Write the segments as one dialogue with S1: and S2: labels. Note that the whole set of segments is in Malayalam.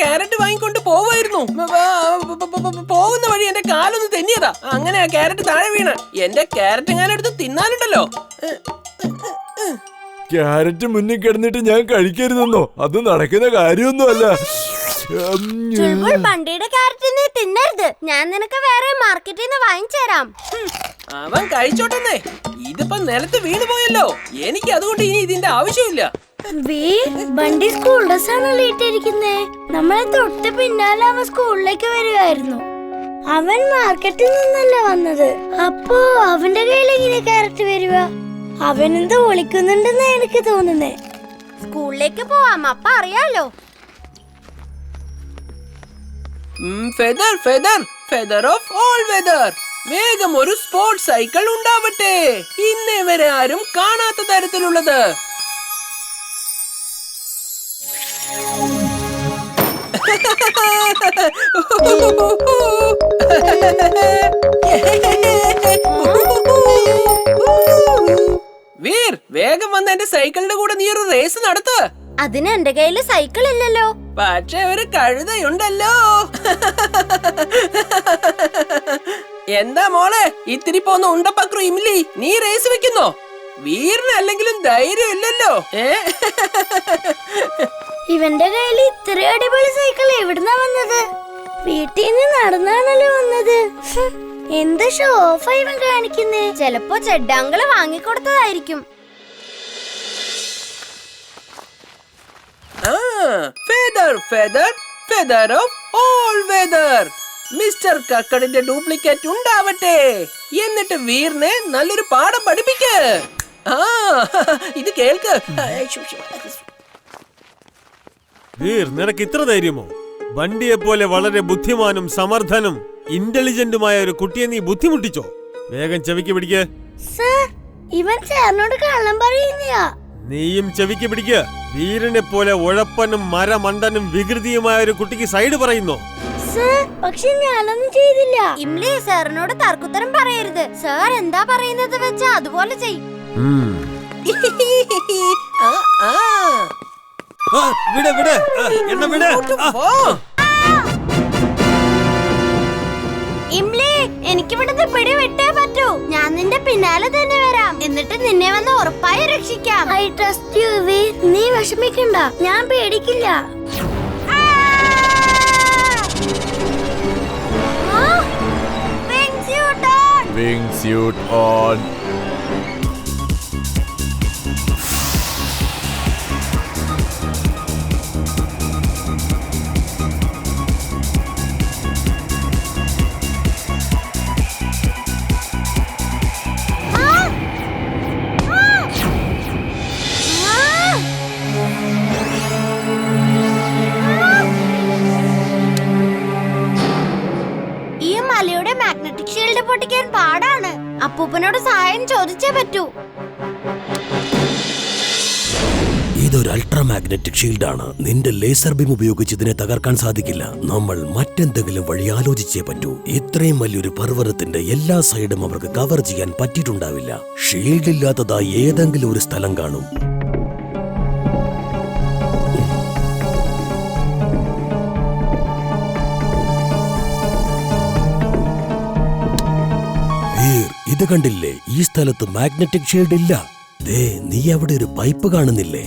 S1: ക്യാരറ്റ് വാങ്ങിക്കൊണ്ട് പോവായിരുന്നു. പോകുന്ന വഴി എന്റെ കാലൊന്ന് തെന്നിയതാ. അങ്ങനെ ആ ക്യാരറ്റ് താഴെ വീണ്. എന്റെ ക്യാരറ്റ് ഞാൻ എടുത്ത് തിന്നാനുണ്ടല്ലോ.
S2: ക്യാരറ്റ് മുന്നിൽ കിടന്നിട്ട് ഞാൻ കഴിക്കരുതെന്നോ? അത് നടക്കുന്ന കാര്യമൊന്നുമല്ല.
S3: ബണ്ടിയുടെ ക്യാരറ്റ് നീ തിന്നരുത്. ഞാൻ നിനക്ക് വേറെ മാർക്കറ്റിൽ നിന്ന് വാങ്ങിച്ചുതരാം.
S1: അവൻ കഴിച്ചോട്ടെന്നേ. ഇതിപ്പോ നിലത്ത് വീണു പോയല്ലോ. എനിക്ക് അതുകൊണ്ട് ഇനി ഇതിന്റെ ആവശ്യമില്ല.
S3: ബണ്ടി സ്കൂൾ ഡ്രസ്സാണല്ലോ ഇട്ടിരിക്കുന്നേ. നമ്മളെ തൊട്ട് പിന്നാലെ അവൻ സ്കൂളിലേക്ക് വരുമായിരുന്നു. അവൻ മാർക്കറ്റിൽ നിന്നല്ല വന്നത്. അപ്പോ അവന്റെ കയ്യിൽ എങ്ങനെ ക്യാരറ്റ് വരുക? അവനെന്ത് വിളിക്കുന്നുണ്ടെന്ന് എനിക്ക് തോന്നുന്നേ. സ്കൂളിലേക്ക് പോവാം, അപ്പ അറിയാലോ.
S1: Feather feather feather of all whether. വേഗം ഒരു സ്പോർട്സ് സൈക്കിൾ ഉണ്ടാവട്ടെ. ഇന്നേ വരെ ആരും കാണാത്ത തരത്തിലുള്ളത്. വീർ, വേഗം വന്ന് എന്റെ സൈക്കിളിന്റെ കൂടെ നീ ഒരു റേസ് നടത്ത്.
S3: അതിന് എന്റെ കയ്യില് സൈക്കിൾ ഇല്ലല്ലോ.
S1: പക്ഷെ ഒരു കഴുതയുണ്ടല്ലോ. എന്താ മോളെ ഇത്തിരി പോന്ന ഉണ്ടപ്പക്രു ഇംലി, നീ റേസ് വെക്കുന്നോ? വീറിന് അല്ലെങ്കിലും ധൈര്യം ഇല്ലല്ലോ.
S3: ഇവന്റെ കയ്യിൽ ഇത്ര അടിപൊളി സൈക്കിൾ എവിടുന്നാ വന്നത്? വീട്ടിൽ നിന്ന് നടന്നാണല്ലോ വന്നത്. എന്ത് ഷോ ഓഫ് ഇവൻ കാണിക്കുന്നേ. ചെലപ്പോ ചെഡാങ്കള് വാങ്ങിക്കൊടുത്തതായിരിക്കും.
S1: Feather feather feather of all weather. Mister കക്കടിന്റെ ഡ്യൂപ്ലിക്കേറ്റ് ഉണ്ടാവട്ടെ. എന്നിട്ട് വീറിനെ നല്ലൊരു പാഠം പഠിപ്പിക്ക്. ഇത് കേൾക്ക്.
S4: വീർ, നിനക്ക് ഇത്ര ധൈര്യമോ? ബണ്ടിയെ പോലെ വളരെ ബുദ്ധിമാനും സമർത്ഥനും ഇന്റലിജന്റുമായ ഒരു കുട്ടിയെ നീ ബുദ്ധിമുട്ടിച്ചോ? വേഗം ചെവിക്ക് പിടിക്ക്.
S3: സർ, ഇവൻ സാറിനോട് കള്ളം പറയുന്നയാ.
S4: നീയും ചെവിക്ക് പിടിക്ക്. വീരനെ പോലെ ഉഴപ്പനും മരമണ്ടനും വികൃതിയുമായ ഒരു കുട്ടിക്ക് സൈഡ് പറയുന്നോ?
S3: സർ, പക്ഷെ ഞാനൊന്നും ചെയ്തില്ല. ഇംലി, സാറിനോട് തർക്കുത്തരം പറയരുത്. സാർ എന്താ പറയുന്നത് വെച്ചാ അതുപോലെ ചെയ്യും. ഇംലി, എനിക്കിവിടുന്ന് പിടി വിട്ടേ പറ്റൂ. ഞാൻ നിന്റെ പിന്നാലെ തന്നെ വരാം. എന്നിട്ട് നിന്നെ വന്ന് ഉറപ്പായി രക്ഷിക്കാം. I trust you Veer. നീ വിഷമിക്കണ്ട, ഞാൻ പേടിക്കില്ല.
S2: Wing suit on.
S3: Magnetic shield പൊട്ടിക്കാൻ പാടാണ്. അപ്പൂപ്പനോട് സഹായം ചോദിച്ചേ പറ്റൂ.
S5: ഇതൊരു അൾട്രാ മാഗ്നറ്റിക് ഷീൽഡാണ്. നിന്റെ ലേസർ ബീം ഉപയോഗിച്ച് ഇതിനെ തകർക്കാൻ സാധിക്കില്ല. നമ്മൾ മറ്റെന്തെങ്കിലും വഴി ആലോചിച്ചേ പറ്റൂ. ഇത്രയും വലിയൊരു പർവ്വതത്തിന്റെ എല്ലാ സൈഡും അവർക്ക് കവർ ചെയ്യാൻ പറ്റിയിട്ടുണ്ടാവില്ല. ഷീൽഡ് ഇല്ലാത്തതായി ഏതെങ്കിലും ഒരു സ്ഥലം കാണും. ഇത് കണ്ടില്ലേ? ഈ സ്ഥലത്ത് മാഗ്നറ്റിക് ഷീൽഡ് ഇല്ല. ദേ, നീ അവിടെ ഒരു പൈപ്പ് കാണുന്നില്ലേ?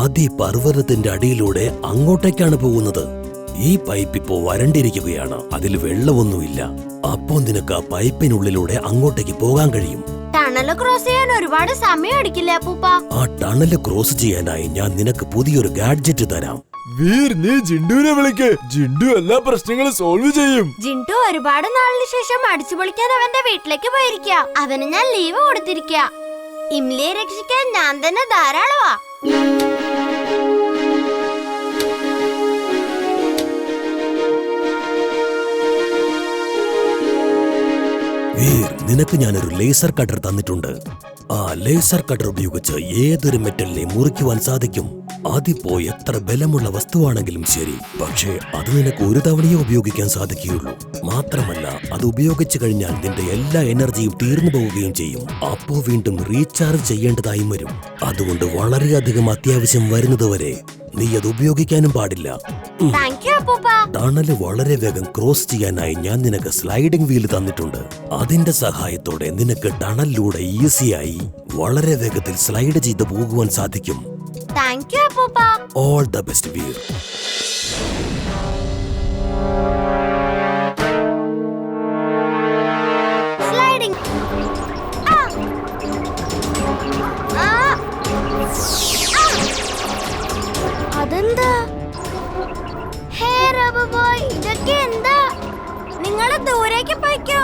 S5: അത് ഈ പർവ്വതത്തിന്റെ അടിയിലൂടെ അങ്ങോട്ടേക്കാണ് പോകുന്നത്. ഈ പൈപ്പ് ഇപ്പോ വരണ്ടിരിക്കുകയാണ്. അതിൽ വെള്ളമൊന്നുമില്ല. അപ്പോ നിനക്ക് ആ പൈപ്പിനുള്ളിലൂടെ അങ്ങോട്ടേക്ക് പോകാൻ കഴിയും.
S3: ടണല് ക്രോസ് ചെയ്യാൻ ഒരുപാട് സമയം എടുക്കില്ല അപ്പൂപ്പ?
S5: ആ ടണല് ക്രോസ് ചെയ്യാനായി ഞാൻ നിനക്ക് പുതിയൊരു ഗാഡ്ജറ്റ് തരാം.
S2: വീർ, നീ ജിണ്ടുവിനെ വിളിക്ക്. ജിണ്ടു എല്ലാ പ്രശ്നങ്ങളും സോൾവ് ചെയ്യും.
S3: ജിണ്ടു ഒരുപാട് നാളിന് ശേഷം അടിച്ചു പൊളിക്കാൻ അവന്റെ വീട്ടിലേക്ക് പോയിരിക്ക. അവന് ഞാൻ ലീവ് കൊടുത്തിരിക്ക. ഇംലിയെ രക്ഷിക്കാൻ ഞാൻ തന്നെ ധാരാളമാ.
S5: വീർ, നിനക്ക് ഞാനൊരു ലേസർ കട്ടർ തന്നിട്ടുണ്ട്. ആ ലേസർ കട്ടർ ഉപയോഗിച്ച് ഏതൊരു മെറ്റലിനെ മുറിക്കുവാൻ സാധിക്കും. അതിപ്പോ എത്ര ബലമുള്ള വസ്തുവാണെങ്കിലും ശരി. പക്ഷേ അത് നിനക്ക് ഒരു തവണയേ ഉപയോഗിക്കാൻ സാധിക്കുകയുള്ളൂ. മാത്രമല്ല, അത് ഉപയോഗിച്ചു കഴിഞ്ഞാൽ നിന്റെ എല്ലാ എനർജിയും തീർന്നു പോവുകയും ചെയ്യും. അപ്പോ വീണ്ടും റീചാർജ് ചെയ്യേണ്ടതായും വരും. അതുകൊണ്ട് വളരെയധികം അത്യാവശ്യം വരുന്നതുവരെ നീ അത് ഉപയോഗിക്കാനും പാടില്ല.
S3: താങ്ക് യു അപ്പൂപ്പ.
S5: ടണല് വളരെ വേഗം ക്രോസ് ചെയ്യാനായി ഞാൻ നിനക്ക് സ്ലൈഡിംഗ് വീൽ തന്നിട്ടുണ്ട്. അതിന്റെ സഹായത്തോടെ നിനക്ക് ടണലിലൂടെ ഈസിയായി വളരെ വേഗത്തിൽ സ്ലൈഡ് ചെയ്ത് പോകുവാൻ സാധിക്കും.
S3: താങ്ക് യു അപ്പൂപ്പ.
S5: All the best Veer.
S3: Sliding. അതെന്താ? ഹേ റോബോ ബോയ്, ഇതൊക്കെ എന്താ? നിങ്ങള് ദൂരേക്ക് പോയിക്കോ.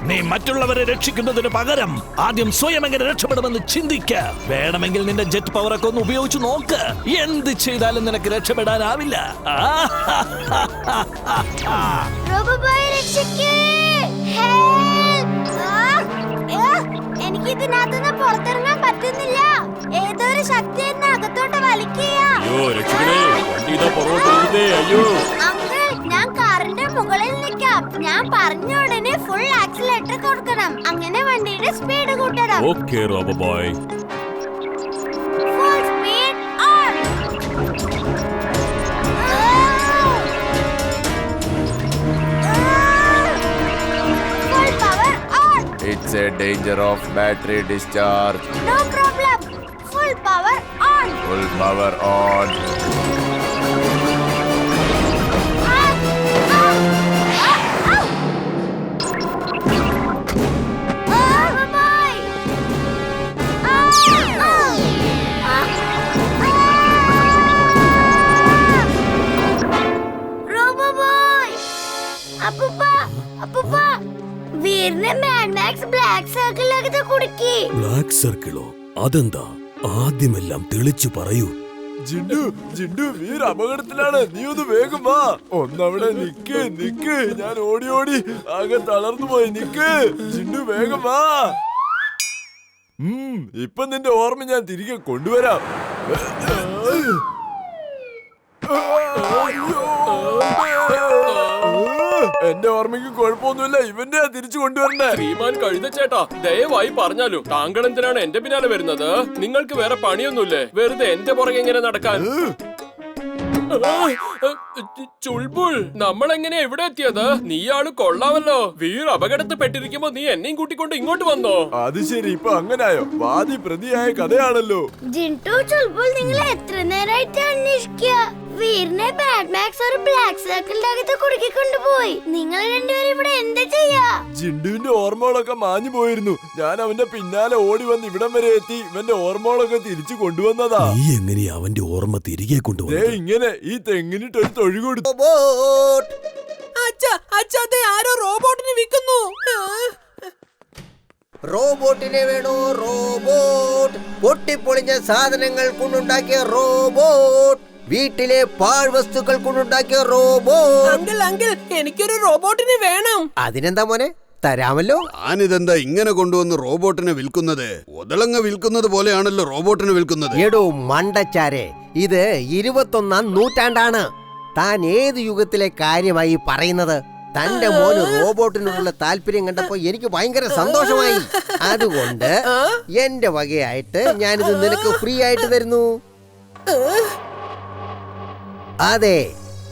S6: നീ മറ്റുള്ളവരെ രക്ഷിക്കുന്നതിന് പകരം ആദ്യം സ്വയം എങ്ങനെ രക്ഷപ്പെടുമെന്ന് ചിന്തിക്ക. വേണമെങ്കിൽ നിന്റെ ജെറ്റ് പവർ ഒക്കെ ഒന്ന് ഉപയോഗിച്ച് നോക്ക്. എന്ത് ചെയ്താലും നിനക്ക് രക്ഷപ്പെടാനാവില്ല.
S3: Robo boy രക്ഷിക്കേ. എനിക്ക് ഇതിനകത്തുനിന്ന് പുറത്തിറങ്ങാൻ പറ്റുന്നില്ല. ഏതോ ഒരു ശക്തി എന്നെ അകത്തോട്ട് വലിക്കുക. അങ്കിൾ, ഞാൻ കാറിന്റെ മുകളിൽ നിൽക്കാം. ഞാൻ പറഞ്ഞ ഉടനെ ഫുൾ ആക്സിലേറ്റർ കൊടുക്കണം. അങ്ങനെ വണ്ടിയുടെ സ്പീഡ് കൂട്ടണം.
S6: Okay robo boy.
S3: Full speed on. Full power on.
S2: It's a danger of battery discharge.
S3: No problem. Full power on.
S2: Full power on. വീറിനെ മാക്സ് ബ്ലാക്ക് സർക്കിളിലേക്ക് കുടുക്കി.
S5: ബ്ലാക്ക് സർക്കിളോ? അതെന്താ? ആദ്യമെല്ലാം തെളിച്ചു പറയൂ.
S2: ജിണ്ടു വീർ അപകടത്തിലാണ്. നീ ഒന്ന് വേഗം വാ. ഒന്നവിടെ നിക്ക്. ഞാൻ ഓടി ആകെ തളർന്നു പോയി. നിക്ക് ജിണ്ടു, വേഗം വാ. ഇപ്പൊ നിന്റെ ഓർമ്മ ഞാൻ തിരികെ കൊണ്ടുവരാം. എന്റെ ഓർമ്മയ്ക്ക് കുഴപ്പമൊന്നുമില്ല. ഇവന്റെ തിരിച്ചു കൊണ്ടുവരണ്ടേ?
S1: ശ്രീമാൻ കഴുതച്ചേട്ടാ, ദയവായി പറഞ്ഞാലു താങ്കൾ എന്തിനാണ് എന്റെ പിന്നാലെ വരുന്നത്? നിങ്ങൾക്ക് വേറെ പണിയൊന്നുമില്ലേ? വെറുതെ എന്റെ പുറകെ എങ്ങനെ നടക്കാൻ? ചുൾബുൾ, നമ്മൾ എങ്ങനെ എവിടെ എത്തിയത്? നീയാള് കൊള്ളാമല്ലോ. വീർ അപകടത്തിൽപ്പെട്ടിരിക്കുമ്പോ നീ എന്നെയും കൂട്ടിക്കൊണ്ട് ഇങ്ങോട്ട് വന്നോ?
S2: അത് ശരി, ഇപ്പൊ അങ്ങനായോ? വാദി പ്രതിയായ കഥയാണല്ലോ.
S3: ജിൻടു, ചുൾബുൾ, നിങ്ങൾ എത്ര നേരമായിട്ട് അന്വേഷിക്കുക? വീറിനെ ബാഡ്മാക്സ് ഒരു ബ്ലാക്ക് സർക്കിളിന്റെ അകത്ത് കുടുക്കിക്കൊണ്ടുപോയി. നിങ്ങൾ രണ്ടുപേരും ഇവിടെ എന്താ ചെയ്യാ?
S2: ജിണ്ടുവിന്റെ ഓർമ്മകളൊക്കെ മാഞ്ഞു പോയിരുന്നു. ഞാൻ അവന്റെ പിന്നാലെ ഓടി വന്ന് ഇവിടം വരെ എത്തി. ഇവന്റെ ഓർമ്മകളൊക്കെ തിരിച്ചു കൊണ്ടുവന്നതാ.
S5: നീ എങ്ങനെയാ അവന്റെ ഓർമ്മ തിരികെ കൊണ്ടുവന്നത്?
S2: ഇങ്ങനെ ഈ തെങ്ങിനിട്ട് ഒരു തൊഴി കൊടുത്തു.
S1: ആരോ റോബോട്ടിനെ വിൽക്കുന്നു.
S7: റോബോട്ടിനെ വേണോ? റോബോട്ട്, പൊട്ടിപ്പൊളിഞ്ഞ സാധനങ്ങൾ കൊണ്ടുണ്ടാക്കിയ റോബോട്ട്, വീട്ടിലെ പാഴ്വസ്തുക്കൾ കൊണ്ടുണ്ടാക്കിയ റോബോട്ട്.
S1: അങ്കിൾ, എനിക്കൊരു റോബോട്ടിനെ വേണം.
S7: അതിനെന്താ മോനെ, തരാമല്ലോ.
S8: ഞാനിതെന്താ ഇങ്ങനെ കൊണ്ടുവന്ന് റോബോട്ടിനെ വിൽക്കുന്നത്? ഒതളങ്ങ വിൽക്കുന്നത് പോലെയാണല്ലോ റോബോട്ടിനെ വിൽക്കുന്നത്.
S7: എടോ മണ്ടച്ചാരെ, ഇത് 21-ാം നൂറ്റാണ്ടാണ്. താൻ ഏത് യുഗത്തിലെ കാര്യമായി പറയുന്നത്? തന്റെ മോന് റോബോട്ടിനോടുള്ള താല്പര്യം കണ്ടപ്പോ എനിക്ക് ഭയങ്കര സന്തോഷമായി. അതുകൊണ്ട് എന്റെ വകയായിട്ട് ഞാനിത് നിനക്ക് ഫ്രീ ആയിട്ട് തരുന്നു. അതെ,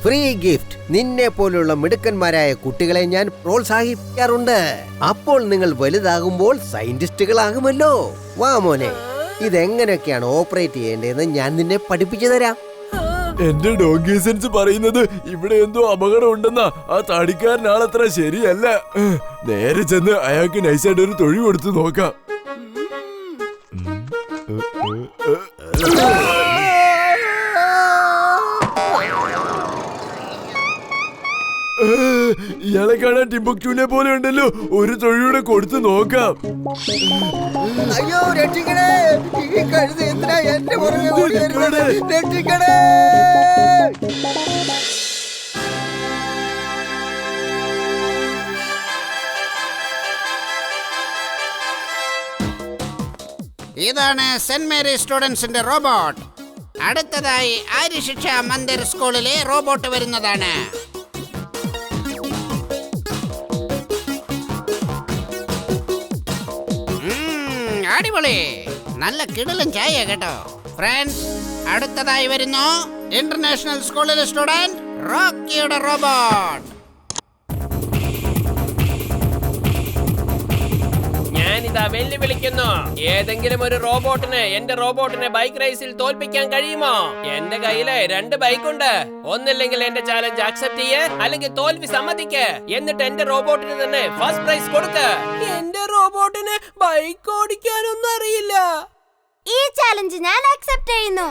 S7: ഫ്രീ ഗിഫ്റ്റ്. നിന്നെ പോലുള്ള മിടുക്കന്മാരായ കുട്ടികളെ ഞാൻ പ്രോത്സാഹിപ്പിക്കാറുണ്ട്. അപ്പോൾ നിങ്ങൾ വലുതാകുമ്പോൾ സയന്റിസ്റ്റുകളാകുമല്ലോ. വാ മോനെ, ഇതെങ്ങനെയൊക്കെയാണ് ഓപ്പറേറ്റ് ചെയ്യേണ്ടതെന്ന് ഞാൻ നിന്നെ പഠിപ്പിച്ചു തരാം.
S2: എന്റെ ഡോങ്കി സെൻസ് പറയുന്നത് ഇവിടെ എന്തോ അപകടം ഉണ്ടെന്നാ. ആ തടിക്കാരനാളത്ര ശരിയല്ല. നേരെ ചെന്ന് അയാൾക്ക് നൈസായിട്ട് ഒരു തൊഴി കൊടുത്തു നോക്കാം. ഇയാളെ കാണാൻ ടിംബക്ടൂനെ പോലെ ഉണ്ടല്ലോ. ഒരു തൊഴിയൂടെ കൊടുത്തു നോക്കാം.
S7: അയ്യോ രക്ഷിക്കണേ, ഈ കഴുത എന്തിനാ എന്റെ പുറകെ ഓടി വരുന്നത്? രക്ഷിക്കണേ.
S9: ഇതാണ് സെന്റ് മേരി സ്റ്റുഡൻസിന്റെ റോബോട്ട്. അടുത്തതായി ആര്യശിക്ഷ മന്ദിർ സ്കൂളിലെ റോബോട്ട് വരുന്നതാണ്. അടിപൊളി, നല്ല കിടലൻ ചായ കേട്ടോ. ഫ്രണ്ട്സ്, അടുത്തതായി വരുന്നു ഇന്റർനാഷണൽ സ്കൂളിലെ സ്റ്റുഡന്റ് റോക്കിയുടെ റോബോട്ട്.
S1: ഞാനിതാ വെല്ലുവിളിക്കുന്നു. ഏതെങ്കിലും ഒരു റോബോട്ടിന് എന്റെ റോബോട്ടിനെ ബൈക്ക് റേസിൽ തോൽപ്പിക്കാൻ കഴിയുമോ? എന്റെ കയ്യില് 2 ബൈക്കുണ്ട്. ഒന്നില്ലെങ്കിൽ എന്റെ ചാലഞ്ച് അക്സെപ്റ്റ് ചെയ്യ്, അല്ലെങ്കിൽ തോൽവി സമ്മതിക്ക്. എന്നിട്ട് എന്റെ റോബോട്ടിന് തന്നെ ഫസ്റ്റ് പ്രൈസ് കൊടുക്ക്. എന്റെ റോബോട്ടിന് ബൈക്ക് ഓടിക്കാനൊന്നും അറിയില്ല.
S3: ഈ ചാലഞ്ച് ഞാൻ അക്സെപ്റ്റ് ചെയ്യുന്നു.